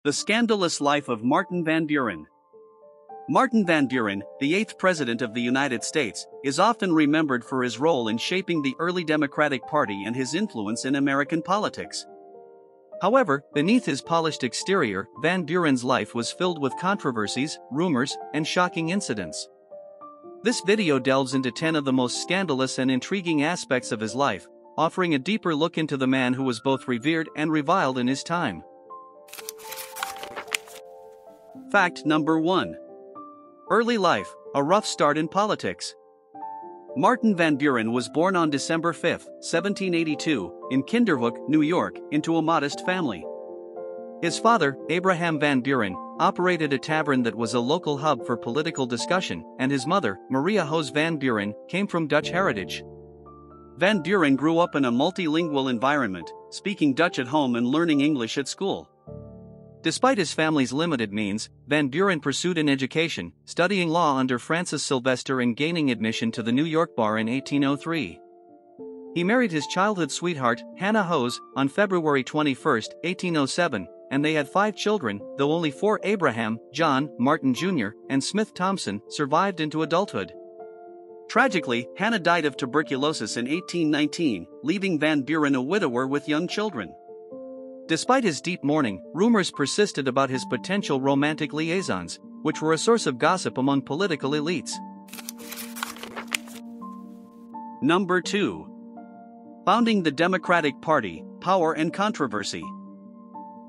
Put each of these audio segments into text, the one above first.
The Scandalous Life of Martin Van Buren. Martin Van Buren, the 8th President of the United States, is often remembered for his role in shaping the early Democratic Party and his influence in American politics. However, beneath his polished exterior, Van Buren's life was filled with controversies, rumors, and shocking incidents. This video delves into 10 of the most scandalous and intriguing aspects of his life, offering a deeper look into the man who was both revered and reviled in his time. Fact number 1. Early life, a rough start in politics. Martin Van Buren was born on December 5, 1782, in Kinderhook, New York, into a modest family. His father, Abraham Van Buren, operated a tavern that was a local hub for political discussion, and his mother, Maria Hose Van Buren, came from Dutch heritage. Van Buren grew up in a multilingual environment, speaking Dutch at home and learning English at school. Despite his family's limited means, Van Buren pursued an education, studying law under Francis Sylvester and gaining admission to the New York bar in 1803. He married his childhood sweetheart, Hannah Hose, on February 21, 1807, and they had 5 children, though only 4 Abraham, John, Martin Jr., and Smith Thompson survived into adulthood. Tragically, Hannah died of tuberculosis in 1819, leaving Van Buren a widower with young children. Despite his deep mourning, rumors persisted about his potential romantic liaisons, which were a source of gossip among political elites. Number 2. Founding the Democratic Party, Power and Controversy.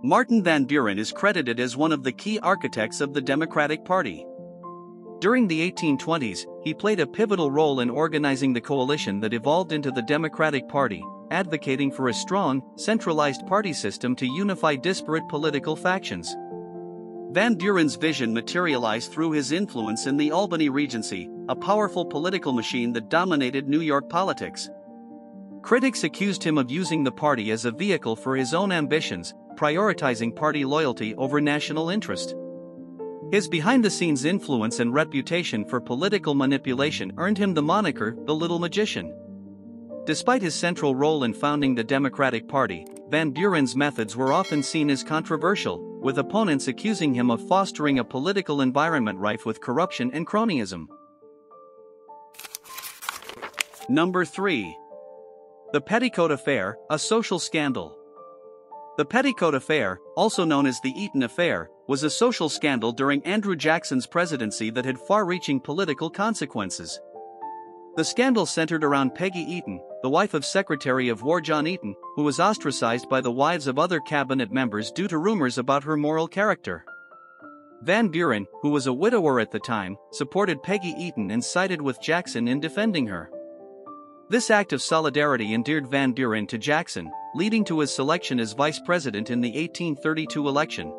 Martin Van Buren is credited as one of the key architects of the Democratic Party. During the 1820s, he played a pivotal role in organizing the coalition that evolved into the Democratic Party, advocating for a strong, centralized party system to unify disparate political factions. Van Buren's vision materialized through his influence in the Albany Regency, a powerful political machine that dominated New York politics. Critics accused him of using the party as a vehicle for his own ambitions, prioritizing party loyalty over national interest. His behind-the-scenes influence and reputation for political manipulation earned him the moniker, the Little Magician. Despite his central role in founding the Democratic Party, Van Buren's methods were often seen as controversial, with opponents accusing him of fostering a political environment rife with corruption and cronyism. Number 3. The Petticoat Affair, a social scandal. The Petticoat Affair, also known as the Eaton Affair, was a social scandal during Andrew Jackson's presidency that had far-reaching political consequences. The scandal centered around Peggy Eaton, the wife of Secretary of War John Eaton, who was ostracized by the wives of other cabinet members due to rumors about her moral character. Van Buren, who was a widower at the time, supported Peggy Eaton and sided with Jackson in defending her. This act of solidarity endeared Van Buren to Jackson, leading to his selection as vice president in the 1832 election.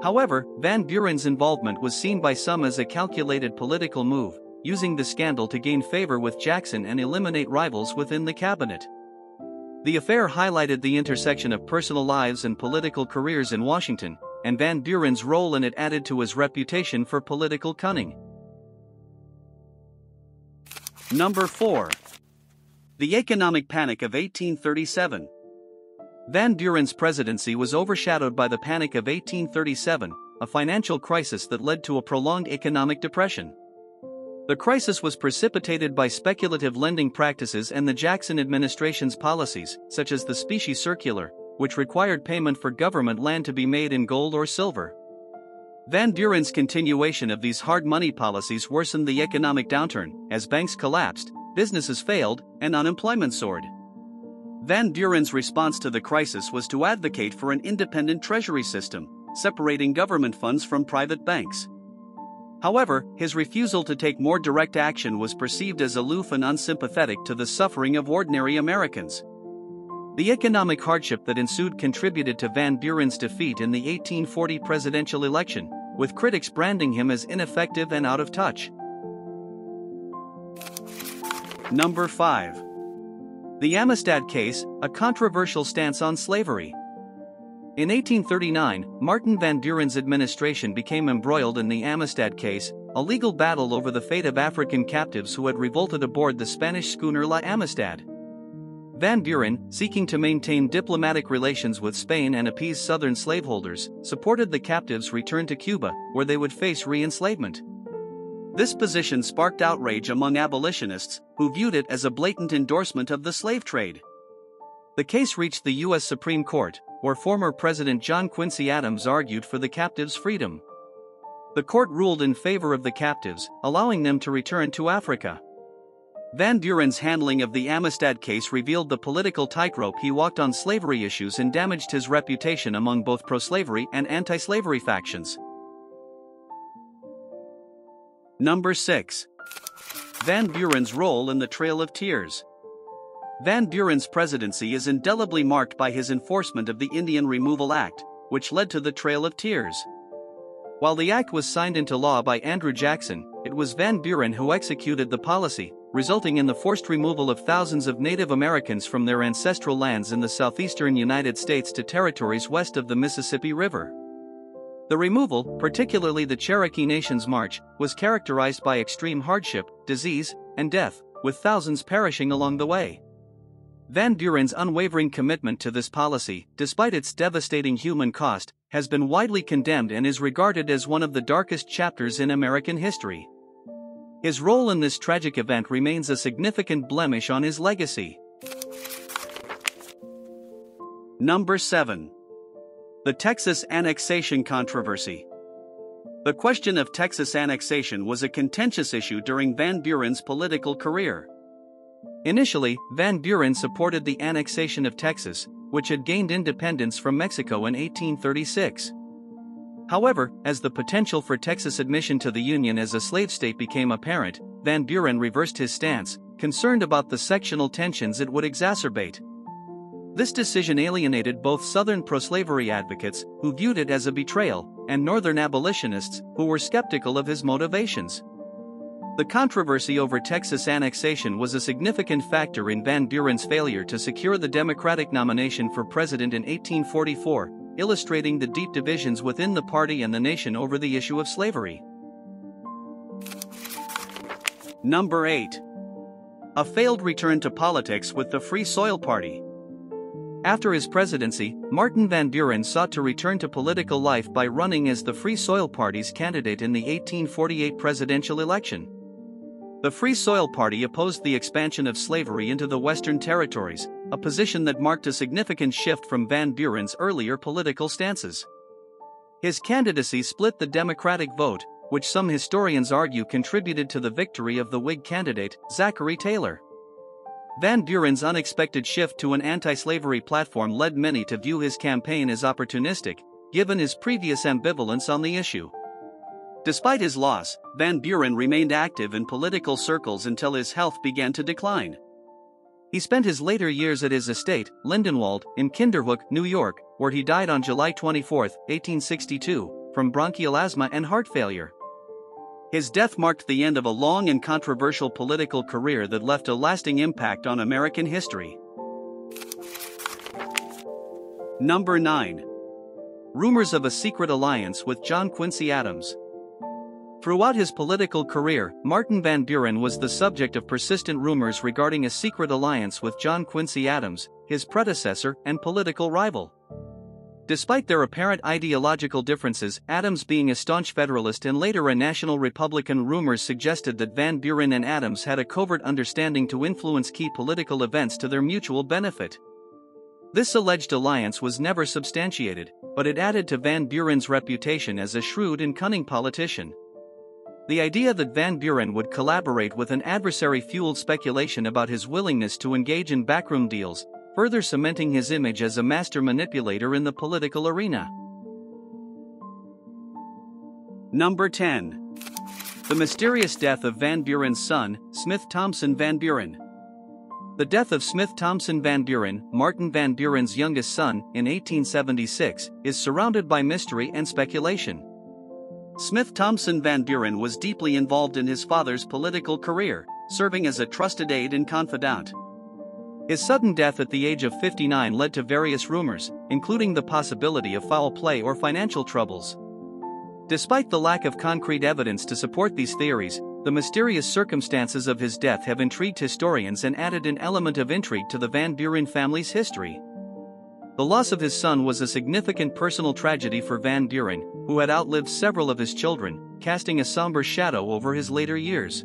However, Van Buren's involvement was seen by some as a calculated political move, using the scandal to gain favor with Jackson and eliminate rivals within the cabinet. The affair highlighted the intersection of personal lives and political careers in Washington, and Van Buren's role in it added to his reputation for political cunning. Number 4. The Economic Panic of 1837. Van Buren's presidency was overshadowed by the Panic of 1837, a financial crisis that led to a prolonged economic depression. The crisis was precipitated by speculative lending practices and the Jackson administration's policies, such as the Specie Circular, which required payment for government land to be made in gold or silver. Van Buren's continuation of these hard money policies worsened the economic downturn, as banks collapsed, businesses failed, and unemployment soared. Van Buren's response to the crisis was to advocate for an independent treasury system, separating government funds from private banks. However, his refusal to take more direct action was perceived as aloof and unsympathetic to the suffering of ordinary Americans. The economic hardship that ensued contributed to Van Buren's defeat in the 1840 presidential election, with critics branding him as ineffective and out of touch. Number 5. The Amistad Case, a controversial stance on slavery. In 1839, Martin Van Buren's administration became embroiled in the Amistad Case, a legal battle over the fate of African captives who had revolted aboard the Spanish schooner La Amistad. Van Buren, seeking to maintain diplomatic relations with Spain and appease southern slaveholders, supported the captives' return to Cuba, where they would face re-enslavement. This position sparked outrage among abolitionists, who viewed it as a blatant endorsement of the slave trade. The case reached the U.S. Supreme Court, where former President John Quincy Adams argued for the captives' freedom. The court ruled in favor of the captives, allowing them to return to Africa. Van Buren's handling of the Amistad case revealed the political tightrope he walked on slavery issues and damaged his reputation among both pro-slavery and anti-slavery factions. Number 6. Van Buren's role in the Trail of Tears. Van Buren's presidency is indelibly marked by his enforcement of the Indian Removal Act, which led to the Trail of Tears. While the act was signed into law by Andrew Jackson, it was Van Buren who executed the policy, resulting in the forced removal of thousands of Native Americans from their ancestral lands in the southeastern United States to territories west of the Mississippi River. The removal, particularly the Cherokee Nation's march, was characterized by extreme hardship, disease, and death, with thousands perishing along the way. Van Buren's unwavering commitment to this policy, despite its devastating human cost, has been widely condemned and is regarded as one of the darkest chapters in American history. His role in this tragic event remains a significant blemish on his legacy. Number 7. The Texas Annexation Controversy. The question of Texas annexation was a contentious issue during Van Buren's political career. Initially, Van Buren supported the annexation of Texas, which had gained independence from Mexico in 1836. However, as the potential for Texas admission to the Union as a slave state became apparent, Van Buren reversed his stance, concerned about the sectional tensions it would exacerbate. This decision alienated both Southern pro-slavery advocates, who viewed it as a betrayal, and Northern abolitionists, who were skeptical of his motivations. The controversy over Texas annexation was a significant factor in Van Buren's failure to secure the Democratic nomination for president in 1844, illustrating the deep divisions within the party and the nation over the issue of slavery. Number 8. A failed return to politics with the Free Soil Party. After his presidency, Martin Van Buren sought to return to political life by running as the Free Soil Party's candidate in the 1848 presidential election. The Free Soil Party opposed the expansion of slavery into the Western Territories, a position that marked a significant shift from Van Buren's earlier political stances. His candidacy split the Democratic vote, which some historians argue contributed to the victory of the Whig candidate, Zachary Taylor. Van Buren's unexpected shift to an anti-slavery platform led many to view his campaign as opportunistic, given his previous ambivalence on the issue. Despite his loss, Van Buren remained active in political circles until his health began to decline. He spent his later years at his estate, Lindenwold, in Kinderhook, New York, where he died on July 24, 1862, from bronchial asthma and heart failure. His death marked the end of a long and controversial political career that left a lasting impact on American history. Number 9. Rumors of a secret alliance with John Quincy Adams. Throughout his political career, Martin Van Buren was the subject of persistent rumors regarding a secret alliance with John Quincy Adams, his predecessor and political rival. Despite their apparent ideological differences, Adams being a staunch Federalist and later a National Republican, rumors suggested that Van Buren and Adams had a covert understanding to influence key political events to their mutual benefit. This alleged alliance was never substantiated, but it added to Van Buren's reputation as a shrewd and cunning politician. The idea that Van Buren would collaborate with an adversary fueled speculation about his willingness to engage in backroom deals, further cementing his image as a master manipulator in the political arena. Number 10. The mysterious death of Van Buren's son, Smith Thompson Van Buren. The death of Smith Thompson Van Buren, Martin Van Buren's youngest son, in 1876, is surrounded by mystery and speculation. Smith Thompson Van Buren was deeply involved in his father's political career, serving as a trusted aide and confidant. His sudden death at the age of 59 led to various rumors, including the possibility of foul play or financial troubles. Despite the lack of concrete evidence to support these theories, The mysterious circumstances of his death have intrigued historians and added an element of intrigue to the Van Buren family's history. The loss of his son was a significant personal tragedy for Van Buren, who had outlived several of his children, casting a somber shadow over his later years.